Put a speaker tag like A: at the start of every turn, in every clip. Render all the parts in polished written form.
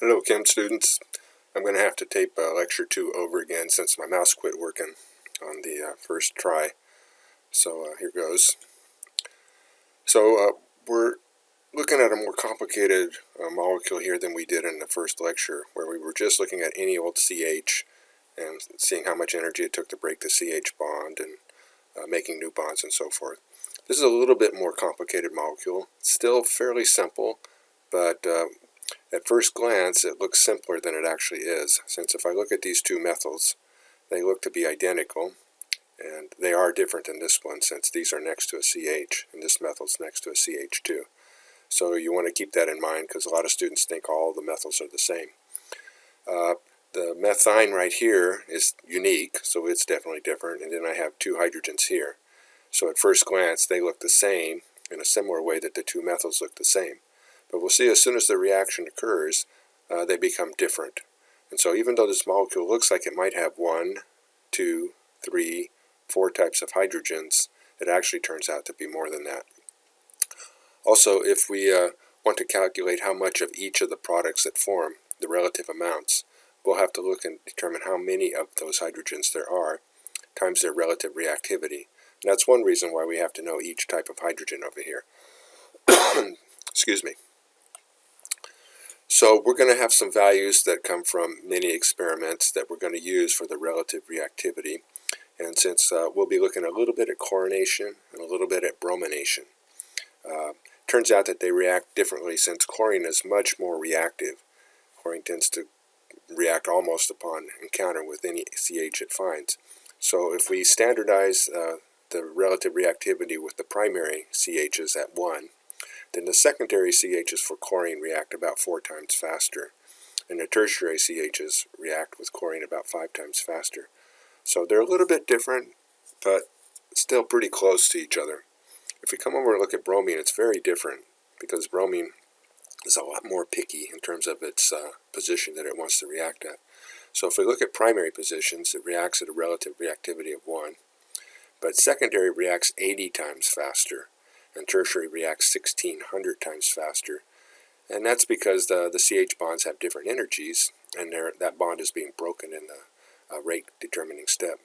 A: Hello Chem students. I'm going to have to tape lecture 2 over again since my mouse quit working on the first try. So here goes. So we're looking at a more complicated molecule here than we did in the first lecture, where we were just looking at any old CH and seeing how much energy it took to break the CH bond and making new bonds and so forth. This is a little bit more complicated molecule. Still fairly simple, but at first glance, it looks simpler than it actually is, since if I look at these two methyls, they look to be identical, and they are different in this one since these are next to a CH, and this methyl's next to a CH2. So you want to keep that in mind because a lot of students think all the methyls are the same. The methine right here is unique, so it's definitely different, and then I have two hydrogens here. So at first glance, they look the same in a similar way that the two methyls look the same. But we'll see as soon as the reaction occurs, they become different. And so even though this molecule looks like it might have 1, 2, 3, 4 types of hydrogens, it actually turns out to be more than that. Also, if we want to calculate how much of each of the products that form, the relative amounts, we'll have to look and determine how many of those hydrogens there are times their relative reactivity. And that's one reason why we have to know each type of hydrogen over here. Excuse me. So we're going to have some values that come from many experiments that we're going to use for the relative reactivity. And since we'll be looking a little bit at chlorination and a little bit at bromination. Turns out that they react differently since chlorine is much more reactive. Chlorine tends to react almost upon encounter with any CH it finds. So if we standardize the relative reactivity with the primary CHs at 1, then the secondary CHs for chlorine react about 4 times faster, and the tertiary CHs react with chlorine about 5 times faster. So they're a little bit different, but still pretty close to each other. If we come over and look at bromine, it's very different, because bromine is a lot more picky in terms of its position that it wants to react at. So if we look at primary positions, it reacts at a relative reactivity of 1, but secondary reacts 80 times faster, and tertiary reacts 1600 times faster. And that's because the CH bonds have different energies, and that bond is being broken in the rate determining step.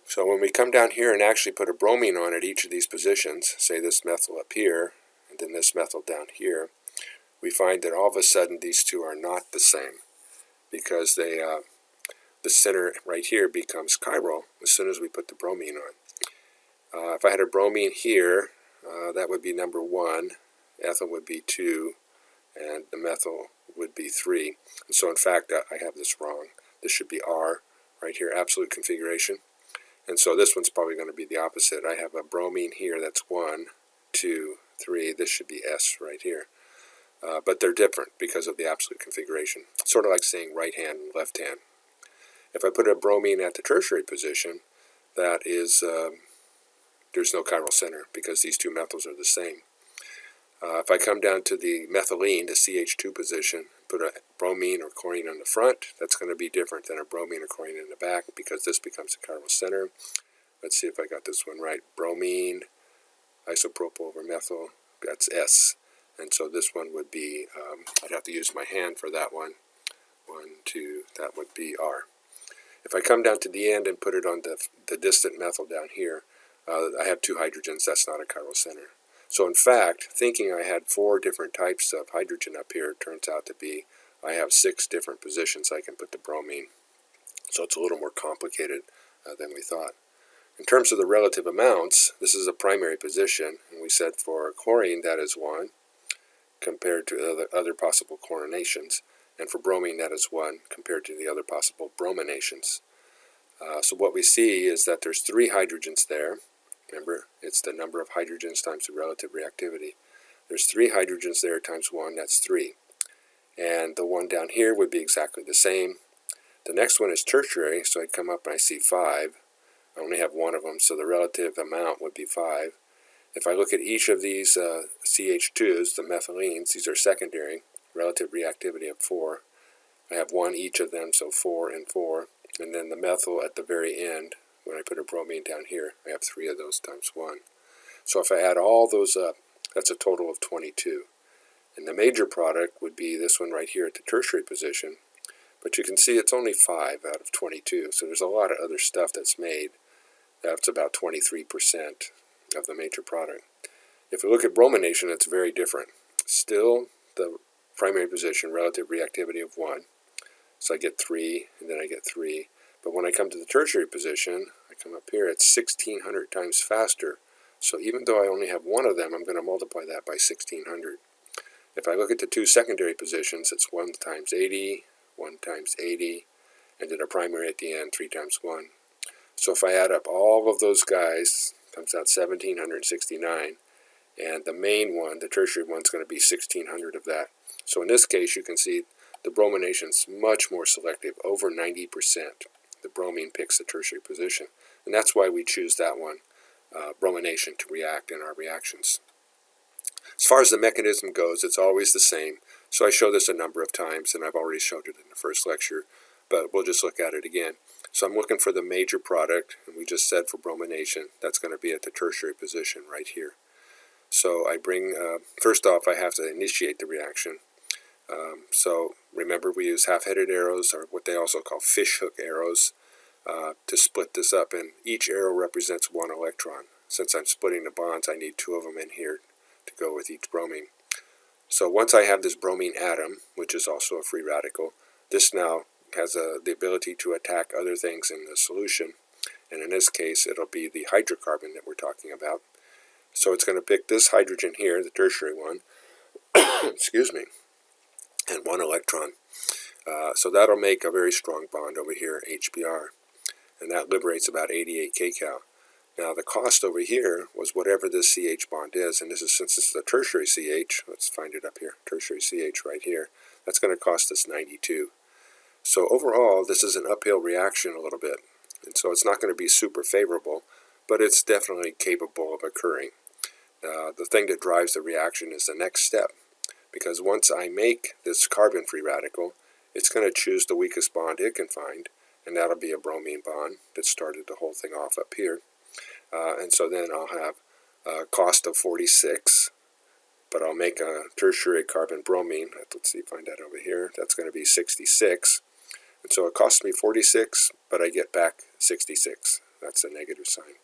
A: So when we come down here and actually put a bromine on at each of these positions, say this methyl up here, and then this methyl down here, we find that all of a sudden these two are not the same, because the center right here becomes chiral as soon as we put the bromine on. If I had a bromine here, that would be number 1, ethyl would be 2, and the methyl would be 3. And so in fact, I have this wrong. This should be R right here, absolute configuration. And so this one's probably going to be the opposite. I have a bromine here that's 1, 2, 3. This should be S right here. But they're different because of the absolute configuration. Sort of like saying right hand and left hand. If I put a bromine at the tertiary position, that is, there's no chiral center because these two methyls are the same. If I come down to the methylene, the CH2 position, put a bromine or chlorine on the front, that's going to be different than a bromine or chlorine in the back because this becomes a chiral center. Let's see if I got this one right. Bromine, isopropyl over methyl, that's S. And so this one would be, I'd have to use my hand for that one. 1, 2, that would be R. If I come down to the end and put it on the distant methyl down here, I have 2 hydrogens, that's not a chiral center. So in fact, thinking I had 4 different types of hydrogen up here, it turns out to be I have 6 different positions I can put the bromine. So it's a little more complicated than we thought. In terms of the relative amounts, this is a primary position, and we said for chlorine that is 1 compared to the other possible chlorinations, and for bromine that is 1 compared to the other possible brominations. So what we see is that there's 3 hydrogens there. Remember, it's the number of hydrogens times the relative reactivity. There's 3 hydrogens there times 1, that's 3. And the one down here would be exactly the same. The next one is tertiary, so I'd come up and I see 5. I only have 1 of them, so the relative amount would be 5. If I look at each of these CH2s, the methylenes, these are secondary, relative reactivity of 4. I have 1 each of them, so 4 and 4. And then the methyl at the very end, when I put a bromine down here, I have 3 of those times 1. So if I add all those up, that's a total of 22. And the major product would be this one right here at the tertiary position. But you can see it's only 5 out of 22, so there's a lot of other stuff that's made. That's about 23% of the major product. If we look at bromination, it's very different. Still the primary position, relative reactivity of 1. So I get 3, and then I get 3. But when I come to the tertiary position, I come up here, it's 1,600 times faster. So even though I only have one of them, I'm going to multiply that by 1,600. If I look at the two secondary positions, it's 1 times 80, 1 times 80, and then a primary at the end, 3 times 1. So if I add up all of those guys, it comes out 1,769. And the main one, the tertiary one, is going to be 1,600 of that. So in this case, you can see the bromination is much more selective, over 90%. The bromine picks the tertiary position. And that's why we choose that one, bromination, to react in our reactions. As far as the mechanism goes, it's always the same. So I show this a number of times, and I've already showed it in the first lecture, but we'll just look at it again. So I'm looking for the major product, and we just said for bromination, that's going to be at the tertiary position right here. So I bring, first off, I have to initiate the reaction. So remember, we use half-headed arrows, or what they also call fishhook arrows, to split this up, and each arrow represents 1 electron. Since I'm splitting the bonds, I need 2 of them in here to go with each bromine. So once I have this bromine atom, which is also a free radical, this now has the ability to attack other things in the solution, and in this case it'll be the hydrocarbon that we're talking about. So it's going to pick this hydrogen here, the tertiary one, excuse me, and 1 electron. So that'll make a very strong bond over here, HBr, and that liberates about 88 kcal. Now the cost over here was whatever this CH bond is, and since this is a tertiary CH, let's find it up here, tertiary CH right here, that's going to cost us 92. So overall, this is an uphill reaction a little bit, and so it's not going to be super favorable, but it's definitely capable of occurring. The thing that drives the reaction is the next step, because once I make this carbon-free radical, it's going to choose the weakest bond it can find, and that'll be a bromine bond that started the whole thing off up here. And so then I'll have a cost of 46, but I'll make a tertiary carbon bromine. Let's see, find that over here. That's going to be 66. And so it costs me 46, but I get back 66. That's a negative sign.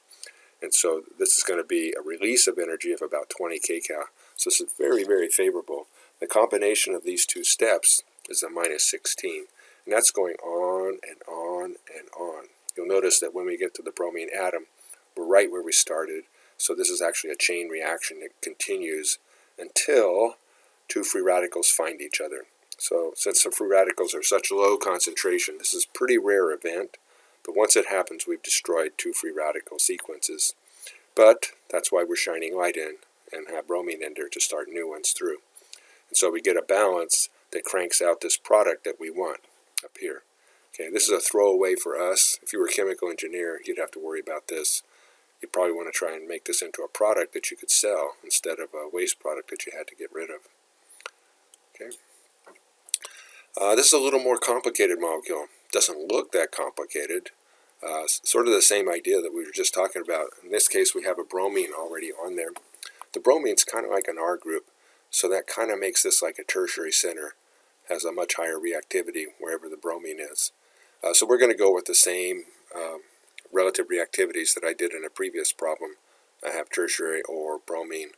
A: And so this is going to be a release of energy of about 20 kcal. So this is very, very favorable. The combination of these two steps is a minus 16. And that's going on and on and on. You'll notice that when we get to the bromine atom, we're right where we started. So this is actually a chain reaction that continues until 2 free radicals find each other. So since the free radicals are such low concentration, this is a pretty rare event. But once it happens, we've destroyed 2 free radical sequences. But that's why we're shining light in and have bromine in there to start new ones through. And so we get a balance that cranks out this product that we want up here. Okay, this is a throwaway for us. If you were a chemical engineer, you'd have to worry about this. You'd probably want to try and make this into a product that you could sell instead of a waste product that you had to get rid of. Okay. This is a little more complicated molecule. Doesn't look that complicated. Sort of the same idea that we were just talking about. In this case, we have a bromine already on there. The bromine's kind of like an R group, so that kind of makes this like a tertiary center. Has a much higher reactivity wherever the bromine is. So we're going to go with the same relative reactivities that I did in a previous problem. I have tertiary or bromine.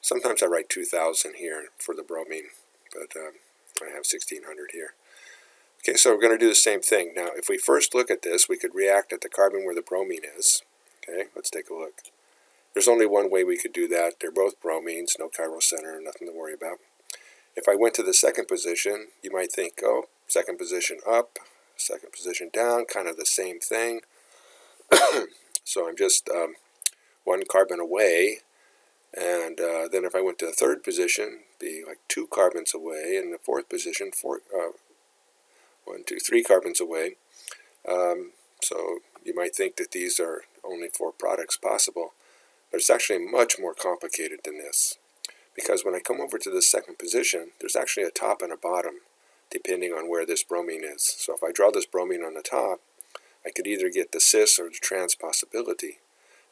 A: Sometimes I write 2000 here for the bromine, but I have 1600 here. Okay, so we're going to do the same thing. Now, if we first look at this, we could react at the carbon where the bromine is. Okay, let's take a look. There's only one way we could do that. They're both bromines, no chiral center, nothing to worry about. If I went to the second position, you might think, oh, second position up, second position down, kind of the same thing. So I'm just 1 carbon away, and then if I went to the third position, be like 2 carbons away, and the fourth position, 1, 2, 3 carbons away. So you might think that these are only 4 products possible, but it's actually much more complicated than this. Because when I come over to the second position, there's actually a top and a bottom, depending on where this bromine is. So if I draw this bromine on the top, I could either get the cis or the trans possibility.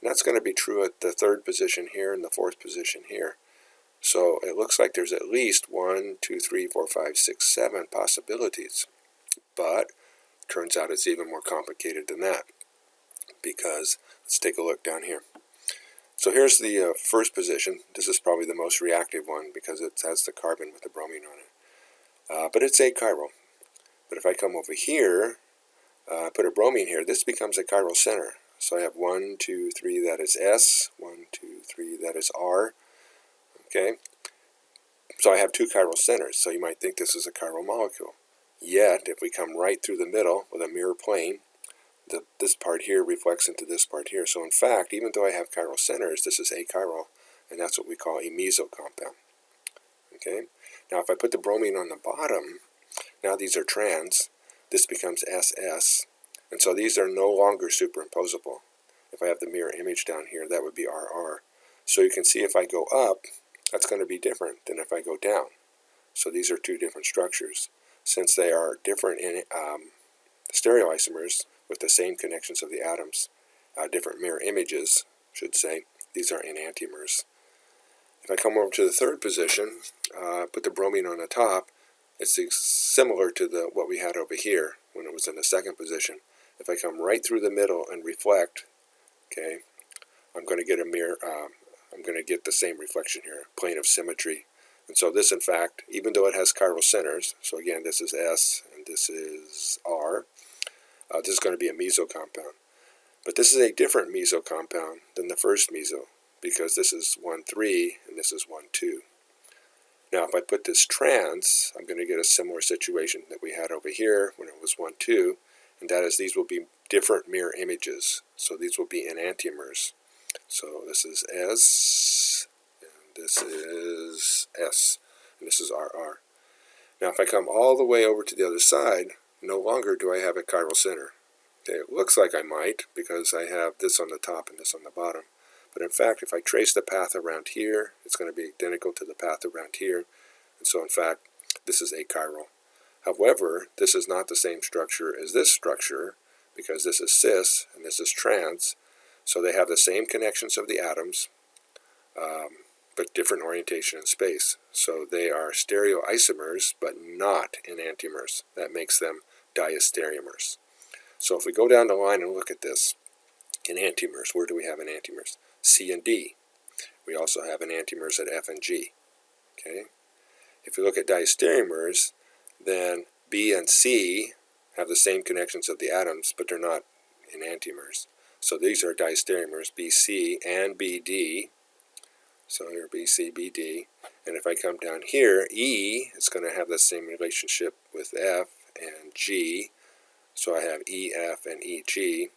A: And that's going to be true at the third position here and the fourth position here. So it looks like there's at least 1, 2, 3, 4, 5, 6, 7 possibilities. But turns out it's even more complicated than that, because let's take a look down here. So here's the first position. This is probably the most reactive one because it has the carbon with the bromine on it. But it's achiral. But if I come over here, put a bromine here, this becomes a chiral center. So I have 1, 2, 3, that is S, 1, 2, 3, that is R. Okay? So I have two chiral centers, so you might think this is a chiral molecule. Yet, if we come right through the middle with a mirror plane, this part here reflects into this part here. So in fact, even though I have chiral centers, this is achiral, and that's what we call a meso compound. Okay? Now if I put the bromine on the bottom, now these are trans, this becomes SS, and so these are no longer superimposable. If I have the mirror image down here, that would be RR. So you can see if I go up, that's going to be different than if I go down. So these are two different structures. Since they are different in stereoisomers with the same connections of the atoms, different mirror images, should say, these are enantiomers. If I come over to the third position, put the bromine on the top, it's similar to what we had over here when it was in the second position. If I come right through the middle and reflect, okay, I'm going to get a mirror, I'm going to get the same reflection here, plane of symmetry. And so this, in fact, even though it has chiral centers, so again, this is S and this is R, this is going to be a meso compound. But this is a different meso compound than the first meso, because this is 1, 3, and this is 1, 2. Now, if I put this trans, I'm going to get a similar situation that we had over here when it was 1, 2, and that is these will be different mirror images. So these will be enantiomers. So this is S, and this is S, and this is RR. Now, if I come all the way over to the other side, no longer do I have a chiral center. Okay, it looks like I might because I have this on the top and this on the bottom. But in fact, if I trace the path around here, it's going to be identical to the path around here. And so in fact, this is achiral. However, this is not the same structure as this structure because this is cis and this is trans. So they have the same connections of the atoms, but different orientation in space. So they are stereoisomers, but not enantiomers. That makes them diastereomers. So if we go down the line and look at this, enantiomers, where do we have enantiomers? C and D. We also have enantiomers at F and G. Okay? If you look at diastereomers, then B and C have the same connections of the atoms, but they're not enantiomers. So these are diastereomers, BC and BD. So here BC, BD. And if I come down here, E is going to have the same relationship with F and G. So I have EF and EG.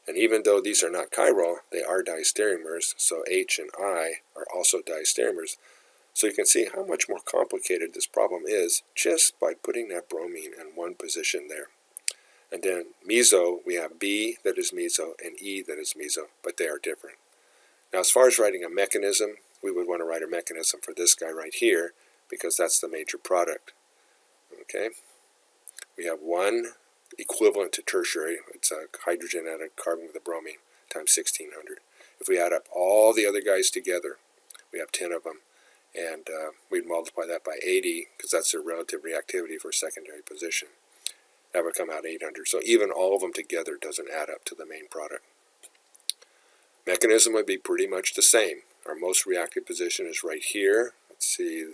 A: And even though these are not chiral, they are diastereomers, so H and I are also diastereomers. So you can see how much more complicated this problem is just by putting that bromine in one position there. And then meso, we have B that is meso and E that is meso, but they are different. Now as far as writing a mechanism, we would want to write a mechanism for this guy right here because that's the major product. Okay? We have one equivalent to tertiary. It's a hydrogen and a carbon with a bromine times 1600. If we add up all the other guys together, we have 10 of them, and we'd multiply that by 80 because that's their relative reactivity for secondary position. That would come out 800. So even all of them together doesn't add up to the main product. Mechanism would be pretty much the same. Our most reactive position is right here. Let's see,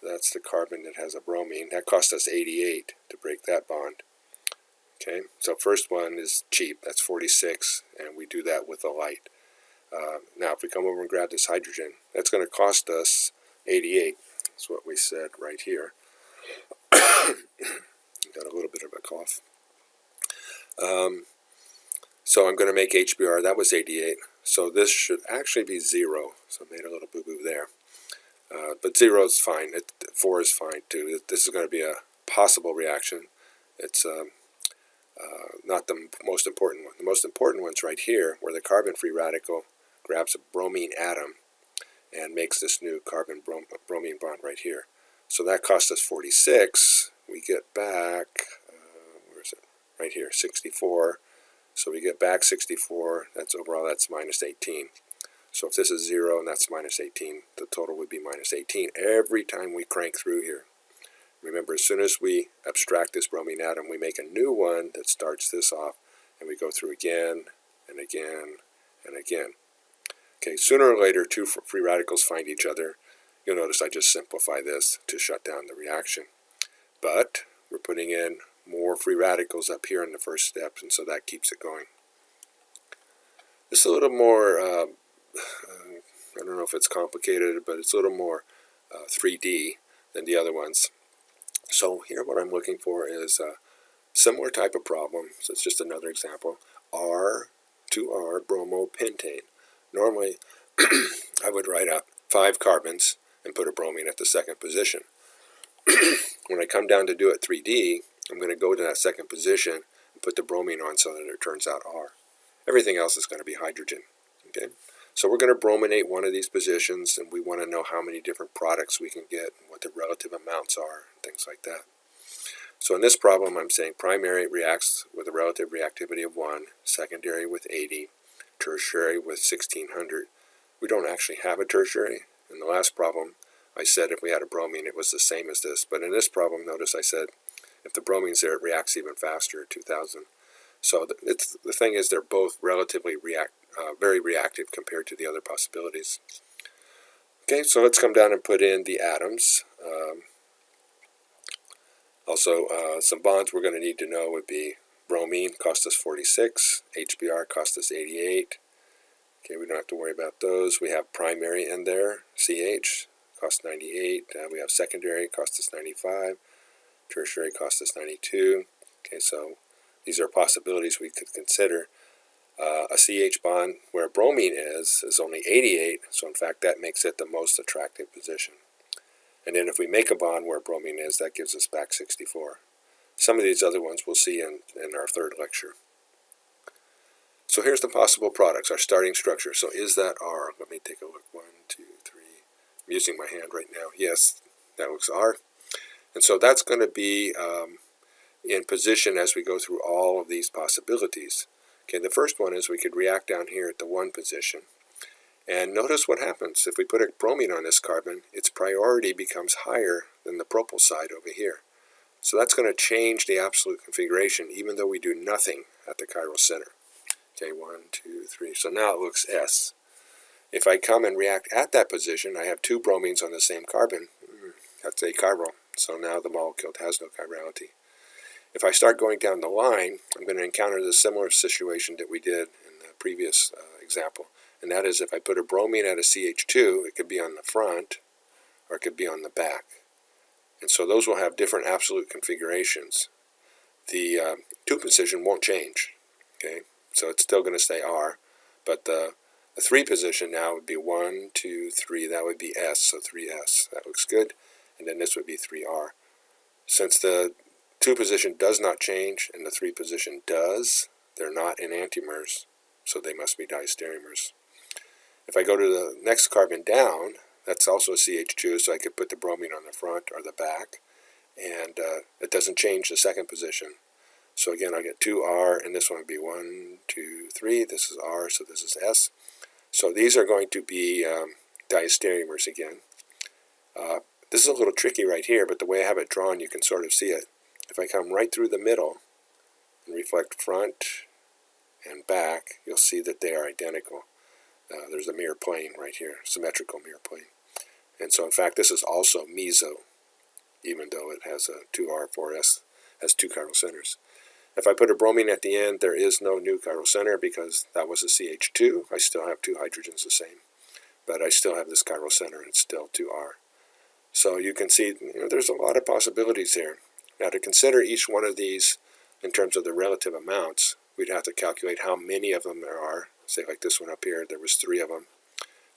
A: that's the carbon that has a bromine. That cost us 88 to break that bond. Okay, so first one is cheap, that's 46, and we do that with a light. Now if we come over and grab this hydrogen, that's going to cost us 88. That's what we said right here. Got a little bit of a cough. So I'm going to make HBr, that was 88. So this should actually be 0. So I made a little boo-boo there. But 0 is fine, 4 is fine too. This is going to be a possible reaction. It's not the most important one. The most important one's right here, where the carbon-free radical grabs a bromine atom and makes this new carbon-bromine bond right here. So that cost us 46. We get back, where is it? Right here, 64. So we get back 64. That's overall, that's minus 18. So if this is 0 and that's minus 18, the total would be minus 18 every time we crank through here. Remember, as soon as we abstract this bromine atom, we make a new one that starts this off, and we go through again and again and again. Okay, sooner or later, two free radicals find each other. You'll notice I just simplify this to shut down the reaction. But we're putting in more free radicals up here in the first step, and so that keeps it going. This is a little more, I don't know if it's complicated, but it's a little more 3D than the other ones. So here what I'm looking for is a similar type of problem. So it's just another example. R2R bromopentane. Normally, I would write out 5 carbons and put a bromine at the second position. When I come down to do it 3D, I'm going to go to that second position and put the bromine on so that it turns out R. Everything else is going to be hydrogen. Okay? So we're going to brominate one of these positions, and we want to know how many different products we can get, and what the relative amounts are, and things like that. So in this problem, I'm saying primary reacts with a relative reactivity of 1, secondary with 80, tertiary with 1600. We don't actually have a tertiary. In the last problem, I said if we had a bromine, it was the same as this. But in this problem, notice I said if the bromine's there, it reacts even faster at 2000. So the thing is, they're both relatively very reactive compared to the other possibilities. Okay, so let's come down and put in the atoms. Also, some bonds we're going to need to know would be bromine cost us 46, HBr cost us 88. Okay, we don't have to worry about those. We have primary in there, CH, cost 98. We have secondary, cost us 95. Tertiary cost us 92. Okay, so these are possibilities we could consider. A CH bond where bromine is only 88, so in fact that makes it the most attractive position. And then if we make a bond where bromine is, that gives us back 64. Some of these other ones we'll see in our third lecture. So here's the possible products, our starting structure. So is that R? Let me take a look. 1, 2, 3. I'm using my hand right now. Yes, that looks R. And so that's going to be in position as we go through all of these possibilities. Okay, the first one is we could react down here at the 1 position. And notice what happens. If we put a bromine on this carbon, its priority becomes higher than the propyl side over here. So that's going to change the absolute configuration, even though we do nothing at the chiral center. Okay, 1, 2, 3. So now it looks S. If I come and react at that position, I have 2 bromines on the same carbon. That's achiral. So now the molecule has no chirality. If I start going down the line, I'm going to encounter the similar situation that we did in the previous example. And that is, if I put a bromine at a CH2, it could be on the front or it could be on the back. And so those will have different absolute configurations. The 2 position won't change. Okay, so it's still going to stay R. But the 3 position now would be 1, 2, 3. That would be S, so 3S. That looks good. And then this would be 3R. Since the 2 position does not change and the 3 position does, they're not enantiomers, so they must be diastereomers. If I go to the next carbon down, that's also a CH2, so I could put the bromine on the front or the back, and it doesn't change the 2nd position. So again, I get 2R, and this one would be 1, 2, 3. This is R, so this is S. So these are going to be diastereomers again. This is a little tricky right here, but the way I have it drawn, you can sort of see it. If I come right through the middle and reflect front and back, you'll see that they are identical. There's a mirror plane right here, symmetrical mirror plane. And so in fact this is also meso, even though it has a 2R4S, has 2 chiral centers. If I put a bromine at the end, there is no new chiral center because that was a CH2. I still have 2 hydrogens the same, but I still have this chiral center and it's still 2R. So you can see there's a lot of possibilities here. Now to consider each one of these in terms of the relative amounts, we'd have to calculate how many of them there are. Say like this one up here, there was 3 of them,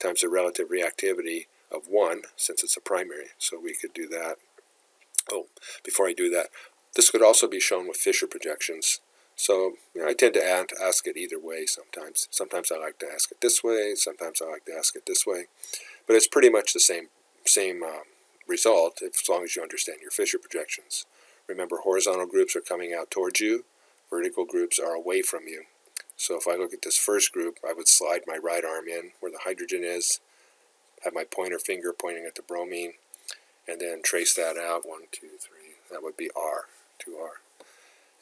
A: times the relative reactivity of 1, since it's a primary. So we could do that. Oh, before I do that, this could also be shown with Fisher projections. So I tend to ask it either way sometimes. Sometimes I like to ask it this way, sometimes I like to ask it this way. But it's pretty much the same result as long as you understand your Fisher projections. Remember, horizontal groups are coming out towards you, vertical groups are away from you. So if I look at this first group, I would slide my right arm in where the hydrogen is, have my pointer finger pointing at the bromine, and then trace that out. 1, 2, 3. That would be R, 2R.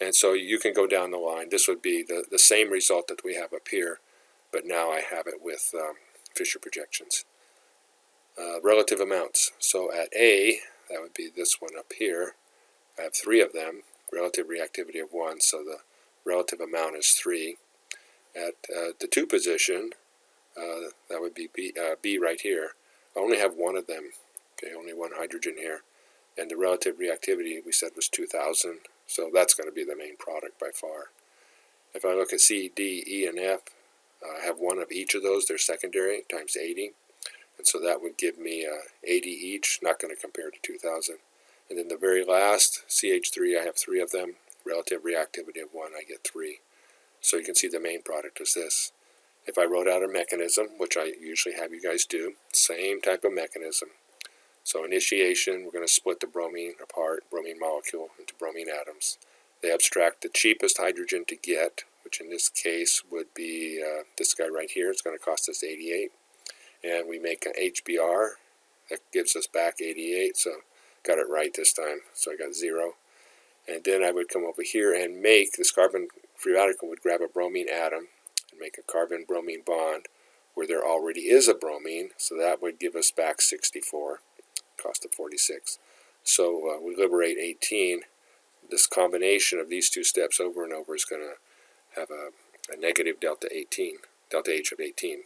A: And so you can go down the line. This would be the same result that we have up here, but now I have it with Fisher projections. Relative amounts. So at A, that would be this one up here. I have 3 of them, relative reactivity of 1, so the relative amount is 3. At the 2 position, that would be B right here. I only have 1 of them, okay, only 1 hydrogen here. And the relative reactivity we said was 2,000, so that's going to be the main product by far. If I look at C, D, E, and F, I have 1 of each of those, they're secondary, times 80. And so that would give me 80 each, not going to compare to 2,000. And then the very last, CH3, I have 3 of them, relative reactivity of 1, I get 3. So you can see the main product is this. If I wrote out a mechanism, which I usually have you guys do, same type of mechanism. So initiation, we're going to split the bromine apart, bromine molecule, into bromine atoms. They abstract the cheapest hydrogen to get, which in this case would be this guy right here. It's going to cost us 88. And we make an HBr. That gives us back 88, so got it right this time. So I got 0. And then I would come over here and make, this carbon free radical would grab a bromine atom and make a carbon-bromine bond where there already is a bromine, so that would give us back 64, cost of 46. So we liberate 18. This combination of these 2 steps over and over is going to have a negative delta 18, delta H of 18.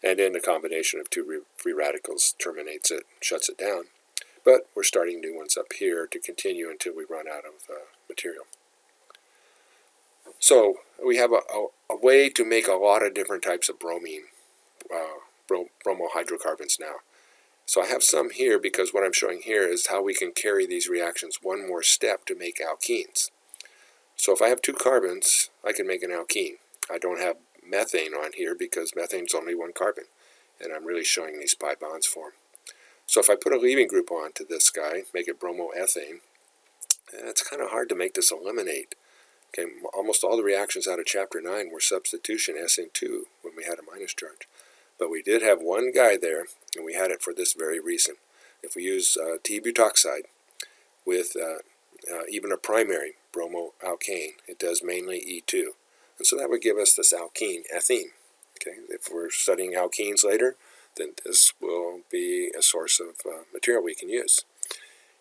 A: And then the combination of 2 free radicals terminates it, shuts it down. But we're starting new ones up here to continue until we run out of material. So we have a way to make a lot of different types of bromine, bromohydrocarbons now. So I have some here because what I'm showing here is how we can carry these reactions one more step to make alkenes. So if I have 2 carbons, I can make an alkene. I don't have methane on here because methane's only 1 carbon, and I'm really showing these pi bonds form. So if I put a leaving group onto this guy, make it bromoethane, it's kind of hard to make this eliminate. Okay, almost all the reactions out of chapter 9 were substitution SN2 when we had a minus charge. But we did have 1 guy there, and we had it for this very reason. If we use T-butoxide with even a primary bromoalkane, it does mainly E2. And so that would give us this alkene, ethene. Okay, if we're studying alkenes later, then this will be a source of material we can use.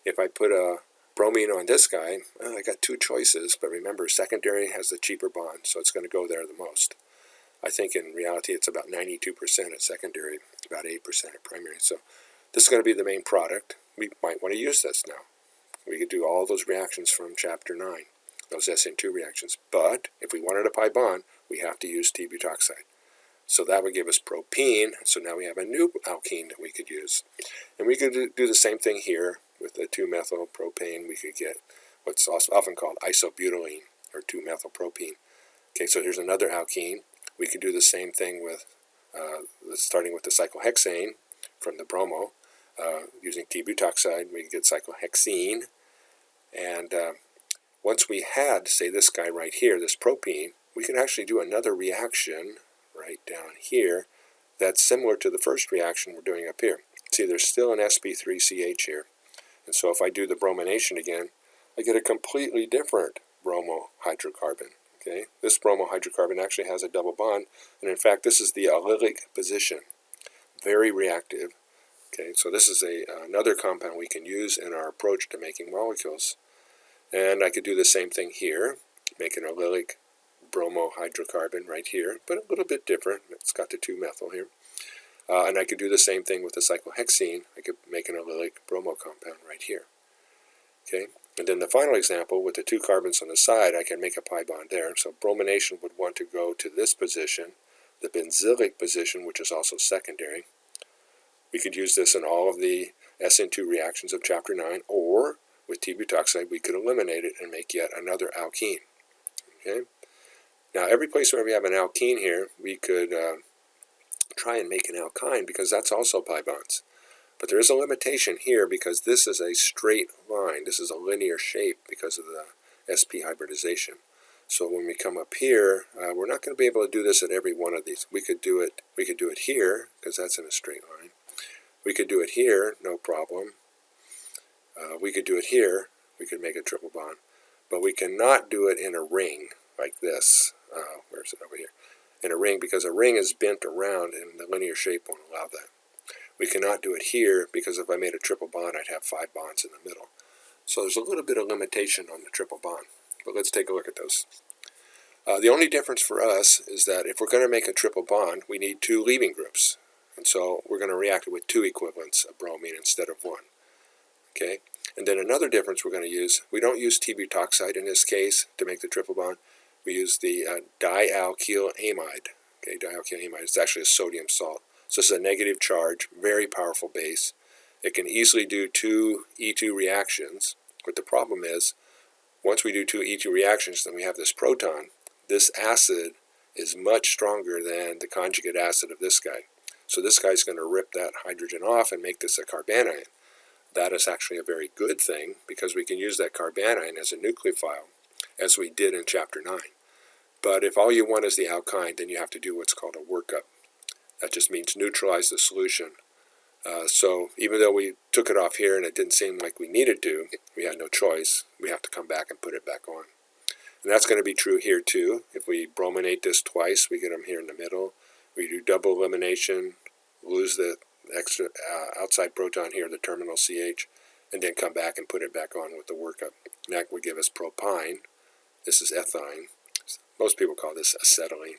A: If I put a bromine on this guy, I got 2 choices, but remember, secondary has the cheaper bond, so it's going to go there the most. I think in reality it's about 92% at secondary, about 8% at primary. So this is going to be the main product. We might want to use this now. We could do all those reactions from chapter 9, those SN2 reactions. But if we wanted a pi bond, we have to use T-butoxide. So that would give us propene. So now we have a new alkene that we could use. And we could do the same thing here with the 2-methyl propane. We could get what's often called isobutylene or 2-methylpropene. Okay, so here's another alkene. We could do the same thing with, starting with the cyclohexane from the bromo. Using T-butoxide, we could get cyclohexene. And once we had, say, this guy right here, this propene, we can actually do another reaction right down here that's similar to the first reaction we're doing up here. See, there's still an sp3ch here. And so if I do the bromination again, I get a completely different bromohydrocarbon. Okay, this bromohydrocarbon actually has a double bond, and in fact this is the allylic position. Very reactive. Okay, so this is another compound we can use in our approach to making molecules. And I could do the same thing here, make an allylic bromohydrocarbon right here, but a little bit different. It's got the 2-methyl here. And I could do the same thing with the cyclohexene. I could make an allylic bromo compound right here. Okay, and then the final example with the 2 carbons on the side, I can make a pi bond there. So bromination would want to go to this position, the benzylic position, which is also secondary. We could use this in all of the SN2 reactions of chapter 9, or with T-butoxide we could eliminate it and make yet another alkene. Okay. Now every place where we have an alkene here, we could try and make an alkyne because that's also pi bonds. But there is a limitation here because this is a straight line. This is a linear shape because of the sp hybridization. So when we come up here, we're not going to be able to do this at every one of these. We could do it here, because that's in a straight line. We could do it here, no problem. We could do it here. We could make a triple bond. But we cannot do it in a ring like this. Where is it? Over here. In a ring, because a ring is bent around and the linear shape won't allow that. We cannot do it here, because if I made a triple bond, I'd have 5 bonds in the middle. So there's a little bit of limitation on the triple bond. But let's take a look at those. The only difference for us is that if we're going to make a triple bond, we need 2 leaving groups. And so we're going to react with 2 equivalents of bromine instead of 1. Okay? And then another difference we're going to use, we don't use T-butoxide in this case to make the triple bond. We use the dialkyl amide. Okay, dialkyl amide. It's actually a sodium salt. So this is a negative charge, very powerful base. It can easily do 2 E2 reactions. But the problem is, once we do 2 E2 reactions, then we have this proton. This acid is much stronger than the conjugate acid of this guy. So this guy's going to rip that hydrogen off and make this a carbanion. That is actually a very good thing, because we can use that carbanion as a nucleophile, as we did in chapter 9. But if all you want is the alkyne, then you have to do what's called a workup. That just means neutralize the solution. So even though we took it off here and it didn't seem like we needed to, we had no choice. We have to come back and put it back on. And that's going to be true here too. If we brominate this twice, we get them here in the middle. We do double elimination, lose the extra outside proton here, the terminal CH, and then come back and put it back on with the workup. And that would give us propyne. This is ethine. Most people call this acetylene,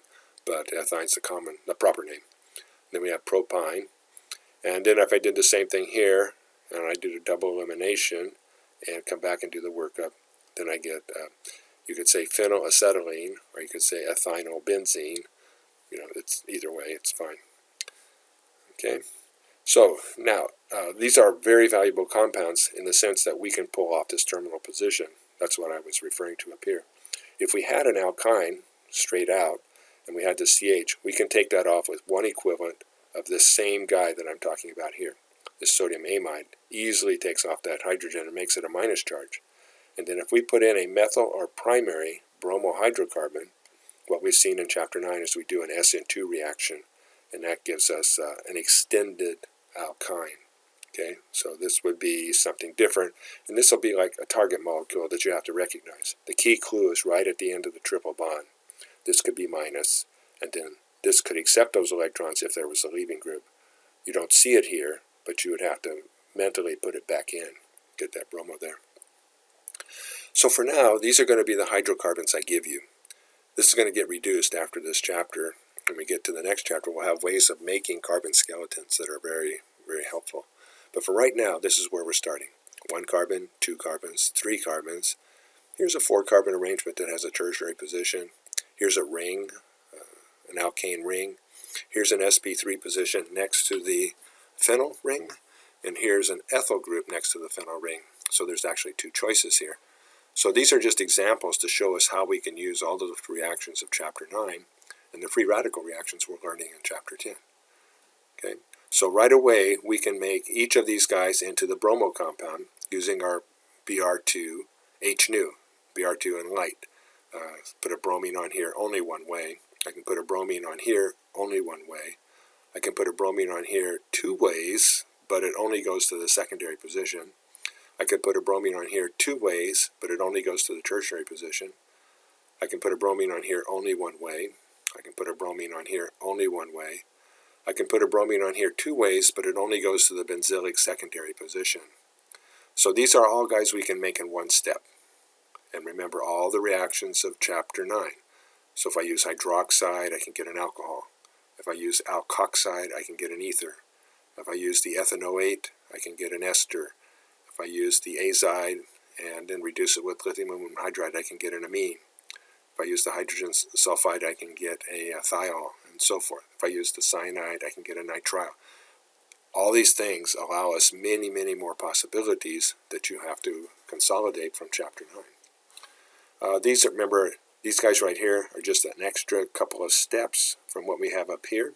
A: but ethyne's the proper name. Then we have propyne. And then if I did the same thing here, and I did a double elimination, and come back and do the workup, then I get, you could say phenylacetylene, or you could say ethynylbenzene. You know, it's either way, it's fine. Okay, so now, these are very valuable compounds in the sense that we can pull off this terminal position. That's what I was referring to up here. If we had an alkyne straight out, and we had the CH, we can take that off with 1 equivalent of this same guy that I'm talking about here. This sodium amide easily takes off that hydrogen and makes it a minus charge. And then if we put in a methyl or primary bromohydrocarbon, what we've seen in chapter 9 is we do an SN2 reaction, and that gives us an extended alkyne. Okay, so this would be something different, and this will be like a target molecule that you have to recognize. The key clue is right at the end of the triple bond. This could be minus, and then this could accept those electrons if there was a leaving group. You don't see it here, but you would have to mentally put it back in. Get that bromo there. So for now, these are going to be the hydrocarbons I give you. This is going to get reduced after this chapter. When we get to the next chapter, we'll have ways of making carbon skeletons that are very, very helpful. But for right now, this is where we're starting. 1 carbon, 2 carbons, 3 carbons. Here's a 4-carbon arrangement that has a tertiary position. Here's a ring, an alkane ring. Here's an sp3 position next to the phenyl ring. And here's an ethyl group next to the phenyl ring. So there's actually 2 choices here. So these are just examples to show us how we can use all those reactions of chapter 9 and the free radical reactions we're learning in chapter 10. Okay, so right away we can make each of these guys into the bromo compound using our Br2H nu, Br2 and light. Put a bromine on here only one way. I can put a bromine on here only one way. I can put a bromine on here 2 ways, but it only goes to the secondary position. I could put a bromine on here 2 ways, but it only goes to the tertiary position. I can put a bromine on here only one way. I can put a bromine on here only one way. I can put a bromine on here 2 ways, but it only goes to the benzylic secondary position. So these are all guys we can make in one step. And remember all the reactions of chapter 9. So if I use hydroxide, I can get an alcohol. If I use alkoxide, I can get an ether. If I use the ethanoate, I can get an ester. If I use the azide and then reduce it with lithium aluminum hydride, I can get an amine. If I use the hydrogen sulfide, I can get a thiol, and so forth. If I use the cyanide, I can get a nitrile. All these things allow us many, many more possibilities that you have to consolidate from chapter 9. Remember, these guys right here are just an extra couple of steps from what we have up here,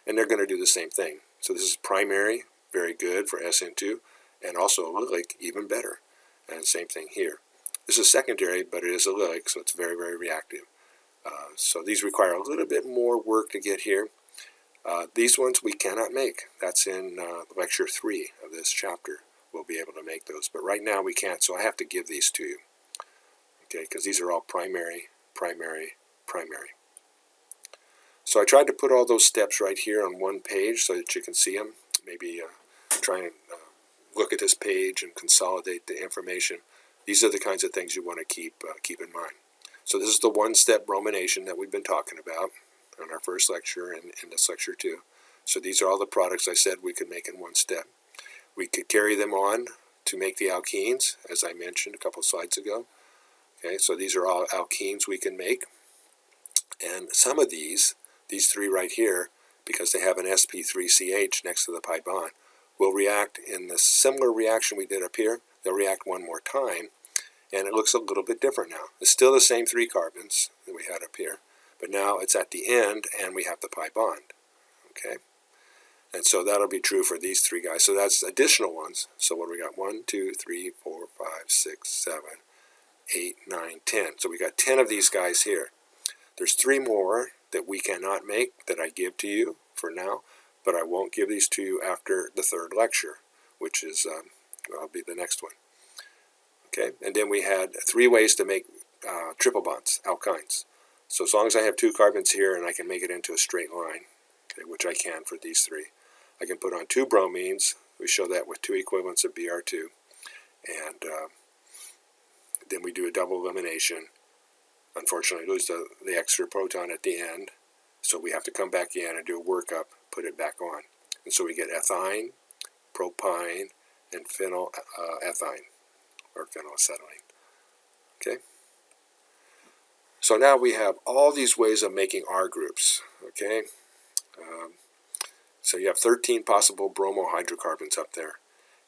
A: and they're going to do the same thing. So this is primary, very good for SN2, and also allylic, even better. And same thing here. This is secondary, but it is allylic, so it's very, very reactive. So these require a little bit more work to get here. These ones we cannot make. That's in lecture 3 of this chapter. We'll be able to make those, but right now we can't, so I have to give these to you. Okay, because these are all primary, primary, primary. So I tried to put all those steps right here on one page so that you can see them. Maybe try and look at this page and consolidate the information. These are the kinds of things you want to keep in mind. So this is the one-step bromination that we've been talking about on our first lecture and in this lecture too. So these are all the products I said we could make in one step. We could carry them on to make the alkenes, as I mentioned a couple slides ago. Okay, so these are all alkenes we can make. And some of these three right here, because they have an sp3ch next to the pi bond, will react in the similar reaction we did up here. They'll react one more time, and it looks a little bit different now. It's still the same 3 carbons that we had up here, but now it's at the end, and we have the pi bond. Okay, and so that'll be true for these 3 guys. So that's additional ones. So what do we got? 1, 2, 3, 4, 5, 6, 7, 8, 9, 10. So we got 10 of these guys here. There's 3 more that we cannot make that I give to you for now, but I won't give these to you after the 3rd lecture, which is will be the next one. Okay, and then we had 3 ways to make triple bonds, alkynes. So as long as I have 2 carbons here and I can make it into a straight line, okay, which I can for these 3, I can put on 2 bromines. We show that with 2 equivalents of Br2, and then we do a double elimination. Unfortunately, lose the extra proton at the end, so we have to come back in and do a workup, put it back on. And so we get ethyne, propyne, and phenylethyne, or phenylacetylene. Okay? So now we have all these ways of making R groups. Okay? So you have 13 possible bromohydrocarbons up there.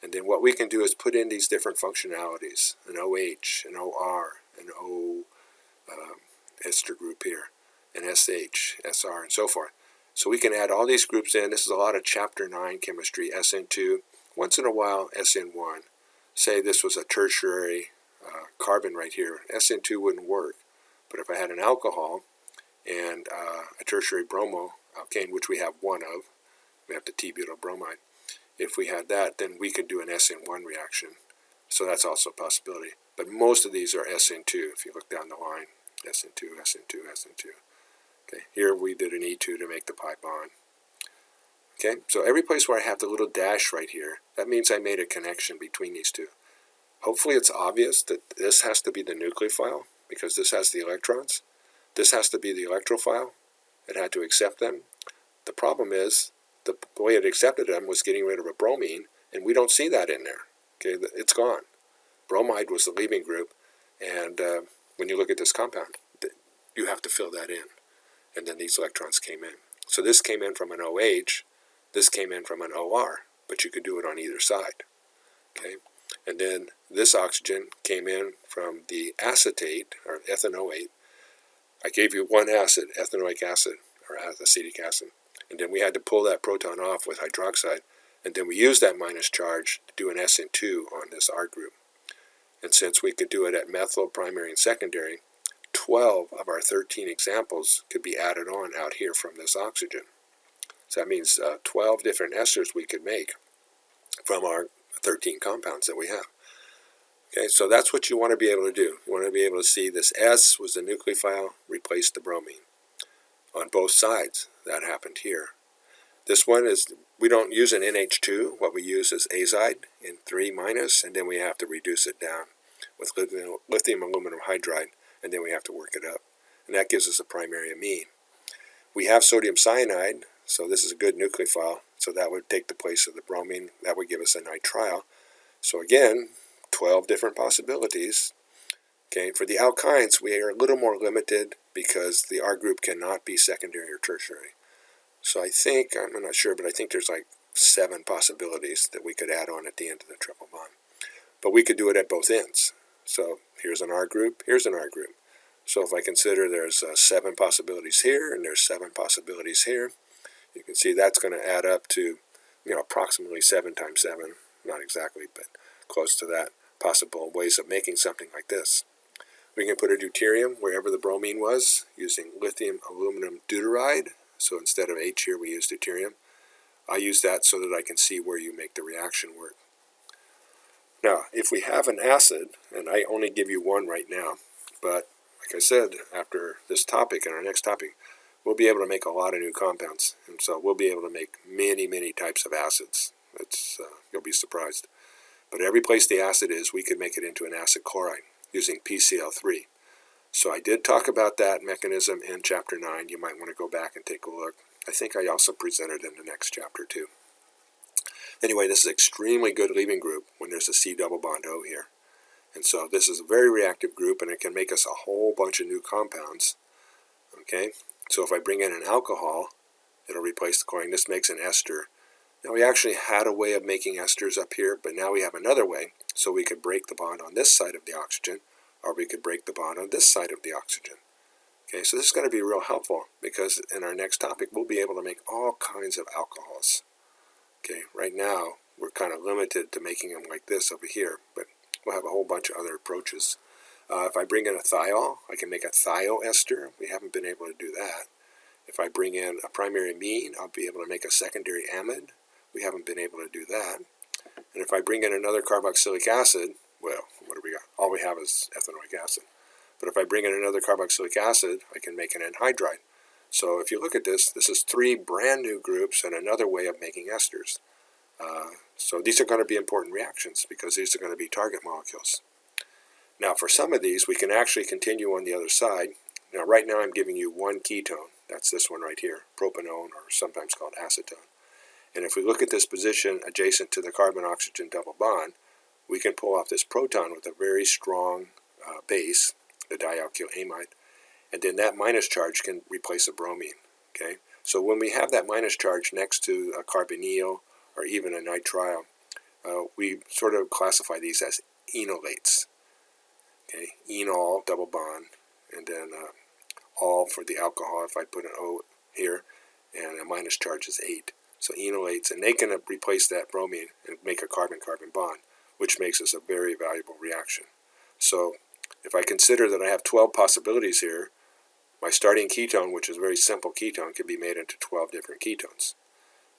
A: And then what we can do is put in these different functionalities, an OH, an OR, an O ester group here, an SH, SR, and so forth. So we can add all these groups in. This is a lot of Chapter 9 chemistry, SN2, once in a while SN1. Say this was a tertiary carbon right here. SN2 wouldn't work, but if I had an alcohol and a tertiary bromo alkane, which we have 1 of, we have the T-butyl bromide. If we had that, then we could do an SN1 reaction. So that's also a possibility. But most of these are SN2 if you look down the line. SN2, SN2, SN2. Okay, here we did an E2 to make the pi bond. Okay, so every place where I have the little dash right here, that means I made a connection between these 2. Hopefully it's obvious that this has to be the nucleophile because this has the electrons. This has to be the electrophile. It had to accept them. The problem is the way it accepted them was getting rid of a bromine, and we don't see that in there. Okay, it's gone. Bromide was the leaving group, and when you look at this compound, you have to fill that in. And then these electrons came in. So this came in from an OH, this came in from an OR, but you could do it on either side. Okay, and then this oxygen came in from the acetate, or ethanoate. I gave you 1 acid, ethanoic acid, or acetic acid. And then we had to pull that proton off with hydroxide, and then we used that minus charge to do an SN2 on this R group. And since we could do it at methyl, primary, and secondary, 12 of our 13 examples could be added on out here from this oxygen. So that means 12 different esters we could make from our 13 compounds that we have. Okay, so that's what you want to be able to do. You want to be able to see this S was the nucleophile, replaced the bromine. On both sides, that happened here. This one is, we don't use an NH2. What we use is azide in 3 minus, and then we have to reduce it down with lithium aluminum hydride, and then we have to work it up. And that gives us a primary amine. We have sodium cyanide, so this is a good nucleophile, so that would take the place of the bromine. That would give us a nitrile. So again, 12 different possibilities. Okay, for the alkynes, we are a little more limited because the R group cannot be secondary or tertiary. So I think, I'm not sure, but I think there's like 7 possibilities that we could add on at the end of the triple bond. But we could do it at both ends. So here's an R group, here's an R group. So if I consider there's 7 possibilities here and there's 7 possibilities here, you can see that's going to add up to, approximately 7 times 7, not exactly, but close to that, possible ways of making something like this. We can put a deuterium wherever the bromine was using lithium aluminum deuteride. So instead of H here, we use deuterium. I use that so that I can see where you make the reaction work. Now, if we have an acid, and I only give you one right now, but like I said, after this topic and our next topic, we'll be able to make a lot of new compounds. And so we'll be able to make many, many types of acids. You'll be surprised. But every place the acid is, we could make it into an acid chloride using PCl3. So I did talk about that mechanism in Chapter 9. You might want to go back and take a look. I think I also presented in the next chapter too. Anyway, this is an extremely good leaving group when there's a C double bond O here. And so this is a very reactive group, and it can make us a whole bunch of new compounds. Okay, so if I bring in an alcohol, it'll replace the chlorine. This makes an ester. Now we actually had a way of making esters up here, but now we have another way. So we could break the bond on this side of the oxygen, or we could break the bond on this side of the oxygen. Okay, so this is going to be real helpful because in our next topic, we'll be able to make all kinds of alcohols. Okay, right now, we're kind of limited to making them like this over here, but we'll have a whole bunch of other approaches. If I bring in a thiol, I can make a thioester. We haven't been able to do that. If I bring in a primary amine, I'll be able to make a secondary amide. We haven't been able to do that. And if I bring in another carboxylic acid, well, what do we got? All we have is ethanoic acid. But if I bring in another carboxylic acid, I can make an anhydride. So if you look at this, this is 3 brand new groups and another way of making esters. So these are going to be important reactions because these are going to be target molecules. Now for some of these, we can actually continue on the other side. Now right now I'm giving you one ketone. That's this one right here, propanone, or sometimes called acetone. And if we look at this position adjacent to the carbon-oxygen double bond, we can pull off this proton with a very strong base, the dialkyl amide, and then that minus charge can replace a bromine. Okay, so when we have that minus charge next to a carbonyl or even a nitrile, we sort of classify these as enolates. Okay, enol, double bond, and then all for the alcohol if I put an O here, and a minus charge is 8. So enolates, and they can replace that bromine and make a carbon-carbon bond, which makes this a very valuable reaction. So if I consider that I have 12 possibilities here, my starting ketone, which is a very simple ketone, can be made into 12 different ketones.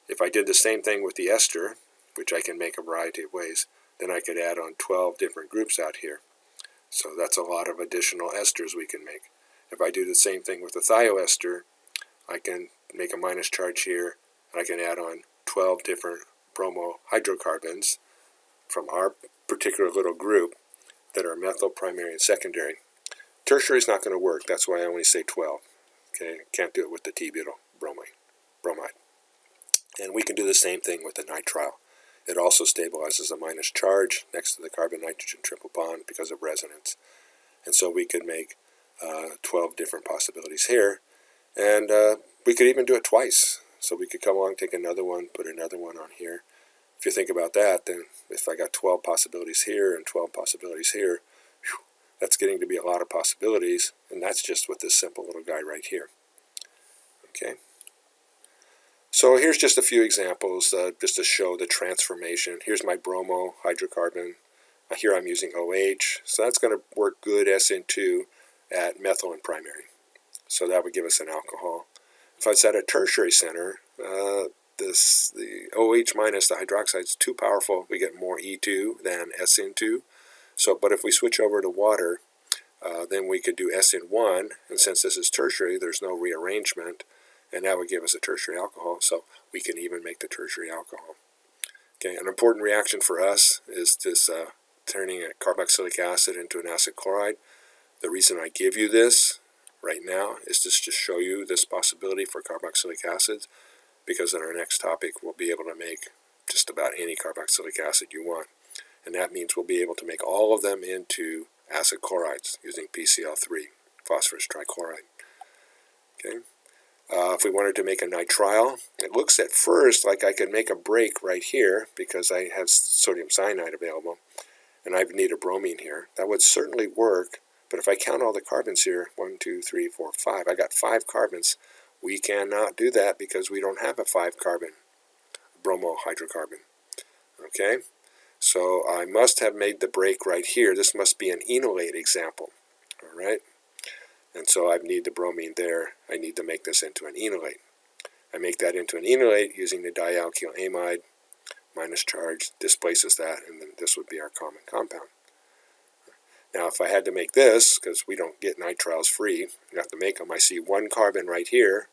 A: If I did the same thing with the ester, which I can make a variety of ways, then I could add on 12 different groups out here. So that's a lot of additional esters we can make. If I do the same thing with the thioester, I can make a minus charge here, and I can add on 12 different bromohydrocarbons from our particular little group that are methyl, primary, and secondary. Tertiary is not going to work. That's why I only say 12. Okay, can't do it with the T-butyl bromide. And we can do the same thing with the nitrile. It also stabilizes a minus charge next to the carbon-nitrogen triple bond because of resonance. And so we could make 12 different possibilities here. And we could even do it twice. So we could come along, take another one, put another one on here. If you think about that, then if I got 12 possibilities here and 12 possibilities here, whew, that's getting to be a lot of possibilities, and that's just with this simple little guy right here. Okay. So here's just a few examples just to show the transformation. Here's my bromohydrocarbon. Here I'm using OH, so that's going to work good SN2 at methyl and primary. So that would give us an alcohol. If I was at a tertiary center, the OH minus, the hydroxide, is too powerful. We get more E2 than SN2. So, but if we switch over to water, then we could do SN1, and since this is tertiary, there's no rearrangement, and that would give us a tertiary alcohol, so we can even make the tertiary alcohol. Okay, an important reaction for us is this turning a carboxylic acid into an acid chloride. The reason I give you this right now is just to show you this possibility for carboxylic acids, because in our next topic we'll be able to make just about any carboxylic acid you want. And that means we'll be able to make all of them into acid chlorides using PCl3, phosphorus trichloride. Okay. If we wanted to make a nitrile, it looks at first like I could make a break right here because I have sodium cyanide available, and I need a bromine here. That would certainly work, but if I count all the carbons here, 1, 2, 3, 4, 5, I got 5 carbons. We cannot do that because we don't have a 5-carbon bromohydrocarbon. Okay, so I must have made the break right here. This must be an enolate example. all right? And so I need the bromine there. I need to make this into an enolate. I make that into an enolate using the dialkyl amide. Minus charge displaces that, and then this would be our common compound. Now, if I had to make this, because we don't get nitriles free, you have to make them. I see one carbon right here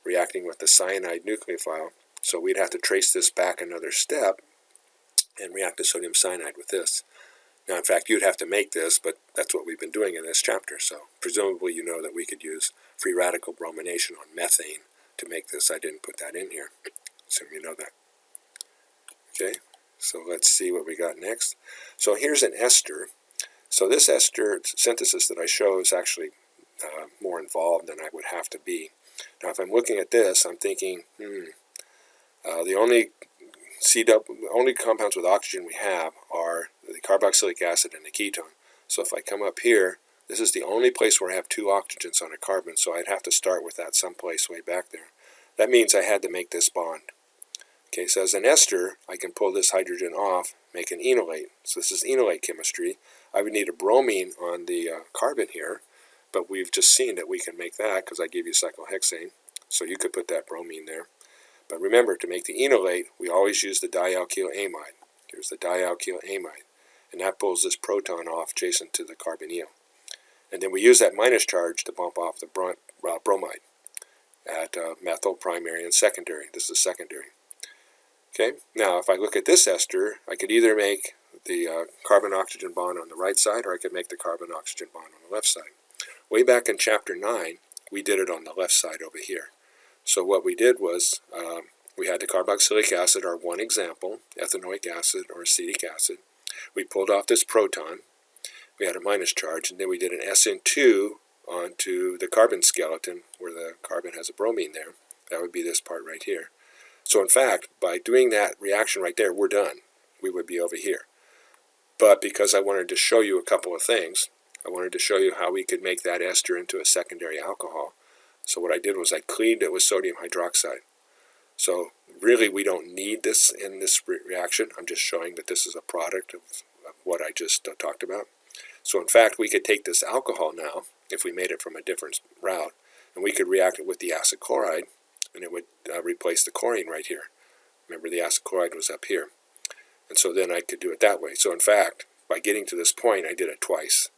A: reacting with the cyanide nucleophile, so we'd have to trace this back another step and react the sodium cyanide with this. Now, in fact, you'd have to make this, but that's what we've been doing in this chapter, so presumably you know that we could use free radical bromination on methane to make this. I didn't put that in here, so you know that. Okay, so let's see what we got next. So here's an ester. So this ester synthesis that I show is actually more involved than I would have to be. Now, if I'm looking at this, I'm thinking, the only compounds with oxygen we have are the carboxylic acid and the ketone. So if I come up here, this is the only place where I have two oxygens on a carbon, so I'd have to start with that someplace way back there. That means I had to make this bond. Okay, so as an ester, I can pull this hydrogen off, make an enolate. So this is enolate chemistry. I would need a bromine on the carbon here, but we've just seen that we can make that because I gave you cyclohexane. So you could put that bromine there. But remember, to make the enolate, we always use the dialkyl amide. Here's the dialkyl amide. And that pulls this proton off adjacent to the carbonyl. And then we use that minus charge to bump off the bromide at methyl primary and secondary. This is secondary. Okay, now if I look at this ester, I could either make the carbon-oxygen bond on the right side, or I could make the carbon-oxygen bond on the left side. Way back in chapter 9, we did it on the left side over here. So what we did was, we had the carboxylic acid, our one example, ethanoic acid or acetic acid. We pulled off this proton, we had a minus charge, and then we did an SN2 onto the carbon skeleton, where the carbon has a bromine there. That would be this part right here. So in fact, by doing that reaction right there, we're done. We would be over here. But because I wanted to show you a couple of things, I wanted to show you how we could make that ester into a secondary alcohol. So what I did was I cleaned it with sodium hydroxide. So really we don't need this in this reaction. I'm just showing that this is a product of what I just talked about. So in fact, we could take this alcohol now, if we made it from a different route, and we could react it with the acid chloride, and it would replace the chlorine right here. Remember, the acid chloride was up here. And so then I could do it that way. So in fact, by getting to this point, I did it twice.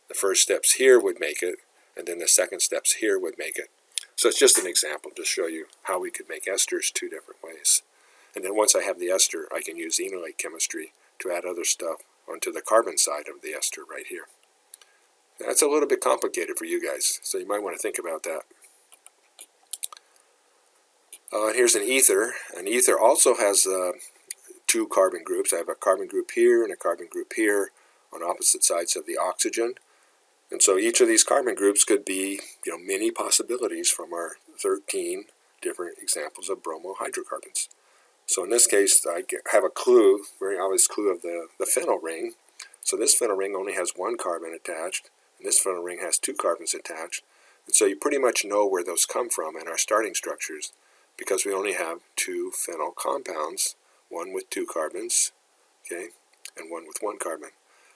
A: The first steps here would make it, and then the second steps here would make it. So it's just an example to show you how we could make esters two different ways. And then once I have the ester, I can use enolate chemistry to add other stuff onto the carbon side of the ester right here. That's a little bit complicated for you guys, so you might want to think about that. Here's an ether. An ether also has two carbon groups. I have a carbon group here and a carbon group here on opposite sides of the oxygen. And so each of these carbon groups could be, many possibilities from our 13 different examples of bromohydrocarbons. So in this case, I have a clue, very obvious clue of the phenyl ring. So this phenyl ring only has one carbon attached, and this phenyl ring has two carbons attached. And so you pretty much know where those come from in our starting structures, because we only have two phenyl compounds, one with two carbons, okay, and one with one carbon.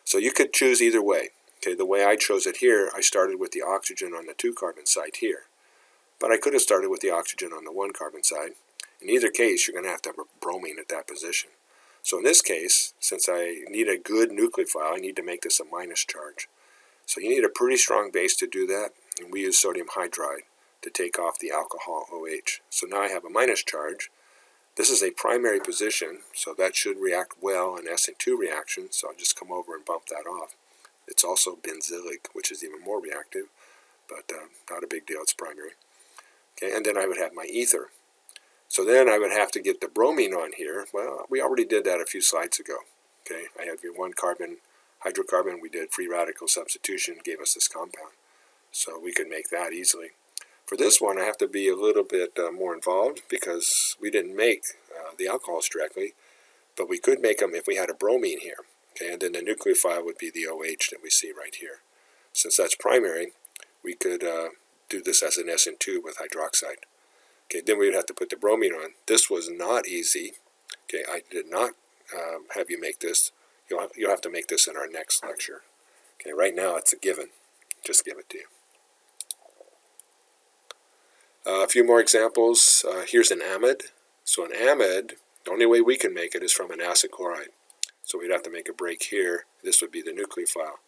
A: So you could choose either way. Okay, the way I chose it here, I started with the oxygen on the two carbon side here. But I could have started with the oxygen on the one carbon side. In either case, you're going to have a bromine at that position. So in this case, since I need a good nucleophile, I need to make this a minus charge. So you need a pretty strong base to do that, and we use sodium hydride to take off the alcohol OH. So now I have a minus charge. This is a primary position, so that should react well in SN2 reaction, so I'll just come over and bump that off. It's also benzylic, which is even more reactive, but not a big deal, it's primary. Okay, and then I would have my ether. So then I would have to get the bromine on here. Well, we already did that a few slides ago. Okay, I have your one carbon hydrocarbon. We did free radical substitution, gave us this compound. So we could make that easily. For this one, I have to be a little bit more involved because we didn't make the alcohols directly, but we could make them if we had a bromine here. Okay, and then the nucleophile would be the OH that we see right here. Since that's primary, we could do this as an SN2 with hydroxide. Okay, then we would have to put the bromine on. This was not easy. Okay, I did not have you make this. You'll have to make this in our next lecture. Okay, right now it's a given. just give it to you. A few more examples. Here's an amide. So an amide, the only way we can make it is from an acid chloride. So we'd have to make a break here. This would be the nucleophile,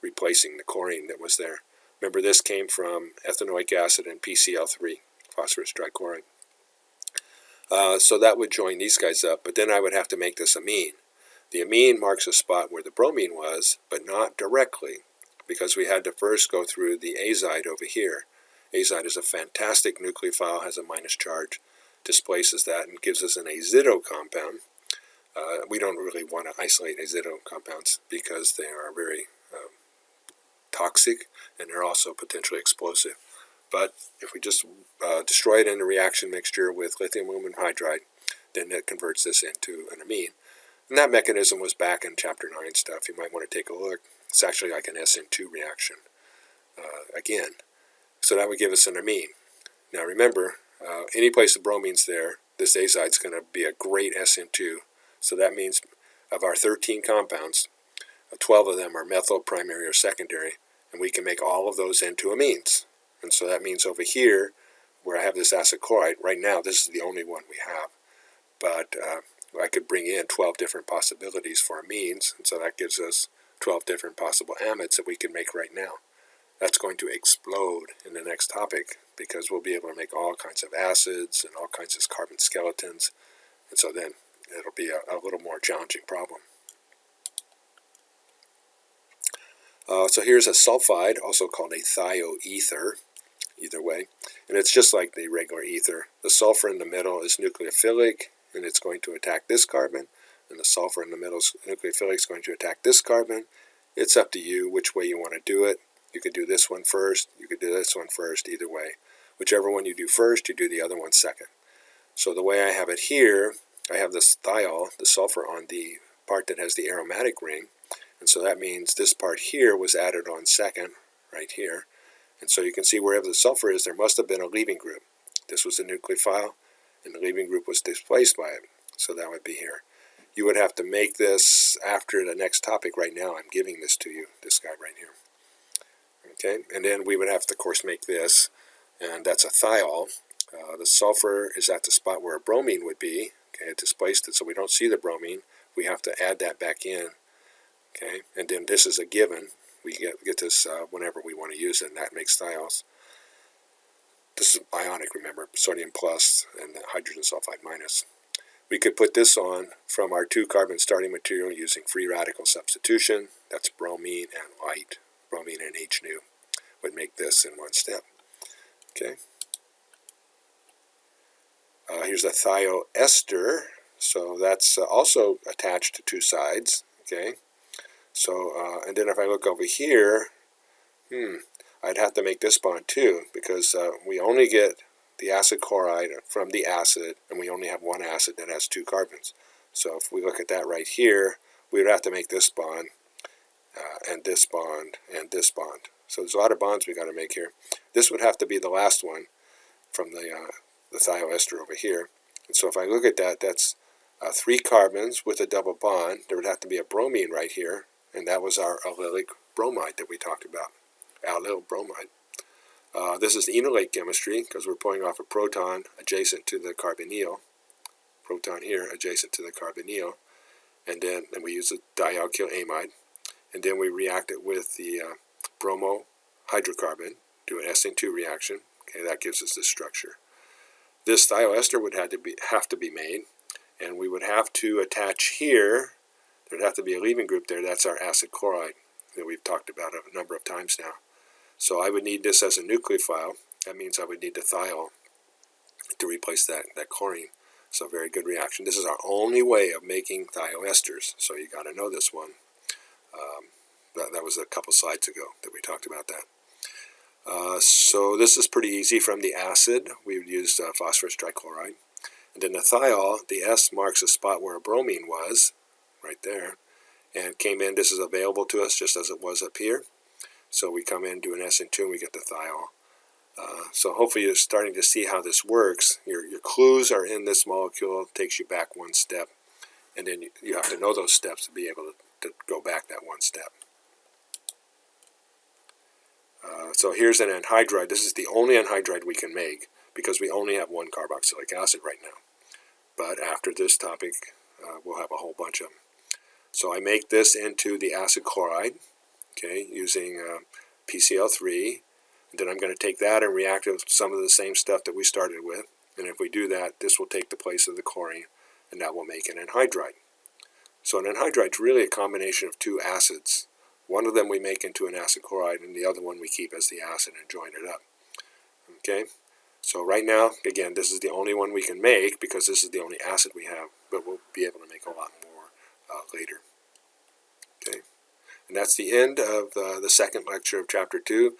A: replacing the chlorine that was there. Remember, this came from ethanoic acid and PCl3, phosphorus trichloride. So that would join these guys up, but then I would have to make this amine. The amine marks a spot where the bromine was, but not directly, because we had to first go through the azide over here. Azide is a fantastic nucleophile, has a minus charge, displaces that and gives us an azido compound. We don't really want to isolate azido compounds because they are very toxic and they're also potentially explosive. But if we just destroy it in a reaction mixture with lithium aluminum hydride, then it converts this into an amine. And that mechanism was back in chapter 9 stuff. You might want to take a look. It's actually like an SN2 reaction again. So that would give us an amine. Now remember, any place the bromine's there, this azide is going to be a great SN2. So that means of our 13 compounds, 12 of them are methyl, primary, or secondary, and we can make all of those into amines. And so that means over here, where I have this acid chloride, right now this is the only one we have. But I could bring in 12 different possibilities for amines, and so that gives us 12 different possible amides that we can make right now. That's going to explode in the next topic, because we'll be able to make all kinds of acids and all kinds of carbon skeletons, and so then it'll be a little more challenging problem. So here's a sulfide, also called a thioether, either way, and it's just like the regular ether. The sulfur in the middle is nucleophilic, and it's going to attack this carbon, and the sulfur in the middle is nucleophilic, is going to attack this carbon. It's up to you which way you want to do it. You could do this one first, you could do this one first, either way. Whichever one you do first, you do the other one second. So the way I have it here, I have this thiol, the sulfur, on the part that has the aromatic ring, and so that means this part here was added on second, right here. And so you can see wherever the sulfur is, there must have been a leaving group. This was a nucleophile, and the leaving group was displaced by it. So that would be here. You would have to make this after the next topic. Right now I'm giving this to you, this guy right here. Okay, and then we would have to, of course, make this, and that's a thiol. The sulfur is at the spot where a bromine would be. Okay, it displaced it, so we don't see the bromine. We have to add that back in. Okay, and then this is a given. We get this whenever we want to use it, and that makes thiols. This is ionic, remember, sodium plus and hydrogen sulfide minus. We could put this on from our 2-carbon starting material using free radical substitution. That's bromine and light. Bromine and H nu would make this in one step. Okay. Here's a thioester. So that's also attached to two sides. Okay. So, and then if I look over here, I'd have to make this bond too, because we only get the acid chloride from the acid, and we only have one acid that has 2 carbons. So if we look at that right here, we would have to make this bond, and this bond, and this bond. So there's a lot of bonds we got to make here. This would have to be the last one from the thioester over here. And so if I look at that, that's 3 carbons with a double bond. There would have to be a bromine right here, and that was our allylic bromide that we talked about, allyl bromide. This is enolate chemistry, because we're pulling off a proton adjacent to the carbonyl. Proton here adjacent to the carbonyl. And then we use a dialkyl amide. And then we react it with the bromohydrocarbon, do an SN2 reaction. Okay, that gives us this structure. This thioester would have to be made, and we would have to attach here. There'd have to be a leaving group there. That's our acid chloride that we've talked about a number of times now. So I would need this as a nucleophile. That means I would need the thiol to replace that chlorine. So very good reaction. This is our only way of making thioesters. So you got to know this one. That was a couple slides ago that we talked about that. So this is pretty easy. From the acid, we would use phosphorus trichloride. And then the thiol, the S marks the spot where a bromine was, right there, and came in. This is available to us just as it was up here. So we come in, do an SN2, and we get the thiol. So hopefully you're starting to see how this works. Your clues are in this molecule. It takes you back one step. And then you have to know those steps to be able to go back that one step. So here's an anhydride. This is the only anhydride we can make because we only have one carboxylic acid right now. But after this topic, we'll have a whole bunch of them. So I make this into the acid chloride, okay, using PCl3. And then I'm going to take that and react with some of the same stuff that we started with. And if we do that, this will take the place of the chlorine, and that will make an anhydride. So an anhydride is really a combination of two acids. One of them we make into an acid chloride, and the other one we keep as the acid and join it up. Okay? So right now, again, this is the only one we can make because this is the only acid we have, but we'll be able to make a lot more later. Okay? And that's the end of the second lecture of Chapter 2.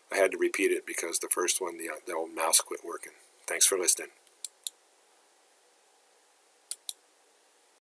A: I had to repeat it because the first one, the old mouse quit working. Thanks for listening.